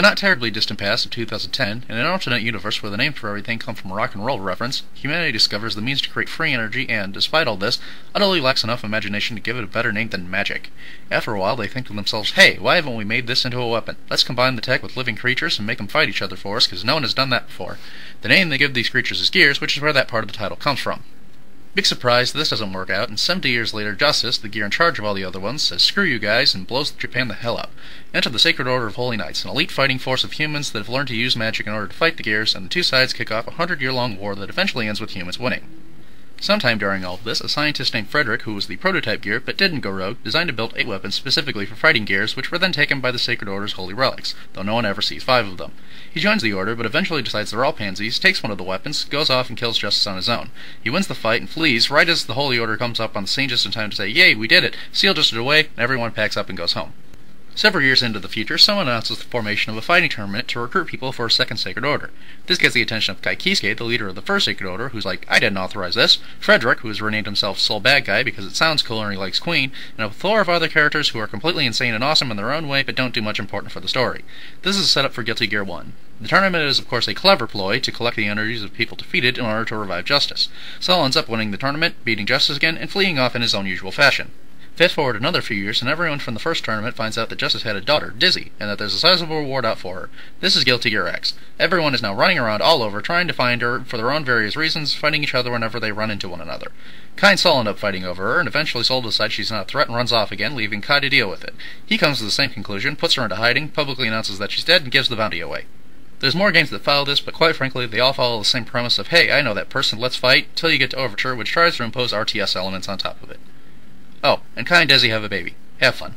not terribly distant past of 2010, in an alternate universe where the names for everything come from a rock and roll reference, humanity discovers the means to create free energy and, despite all this, utterly lacks enough imagination to give it a better name than magic. After a while, they think to themselves, hey, why haven't we made this into a weapon? Let's combine the tech with living creatures and make them fight each other for us, because no one has done that before. The name they give these creatures is Gears, which is where that part of the title comes from. Big surprise, this doesn't work out, and 70 years later, Justice, the gear in charge of all the other ones, says screw you guys and blows Japan the hell up. Enter the Sacred Order of Holy Knights, an elite fighting force of humans that have learned to use magic in order to fight the gears, and the two sides kick off a 100-year-long war that eventually ends with humans winning. Sometime during all of this, a scientist named Frederick, who was the prototype gear but didn't go rogue, designed to build 8 weapons specifically for fighting gears, which were then taken by the Sacred Order's holy relics, though no one ever sees 5 of them. He joins the Order, but eventually decides they're all pansies, takes one of the weapons, goes off and kills Justice on his own. He wins the fight and flees right as the Holy Order comes up on the scene just in time to say, yay, we did it! Seal just away, and everyone packs up and goes home. Several years into the future, someone announces the formation of a fighting tournament to recruit people for a second Sacred Order. This gets the attention of Kai Kisuke, the leader of the first Sacred Order, who's like, I didn't authorize this, Frederick, who has renamed himself Soul Bad Guy because it sounds cooler and he likes Queen, and a plethora of other characters who are completely insane and awesome in their own way but don't do much important for the story. This is a setup for Guilty Gear 1. The tournament is of course a clever ploy to collect the energies of people defeated in order to revive Justice. Soul ends up winning the tournament, beating Justice again, and fleeing off in his own usual fashion. Fast forward another few years, and everyone from the first tournament finds out that Justice had a daughter, Dizzy, and that there's a sizable reward out for her. This is Guilty Gear X. Everyone is now running around all over, trying to find her for their own various reasons, fighting each other whenever they run into one another. Kai and Soul end up fighting over her, and eventually Soul decides she's not a threat and runs off again, leaving Kai to deal with it. He comes to the same conclusion, puts her into hiding, publicly announces that she's dead, and gives the bounty away. There's more games that follow this, but quite frankly, they all follow the same premise of, hey, I know that person, let's fight, till you get to Overture, which tries to impose RTS elements on top of it. Oh, and Kai and Desi have a baby. Have fun.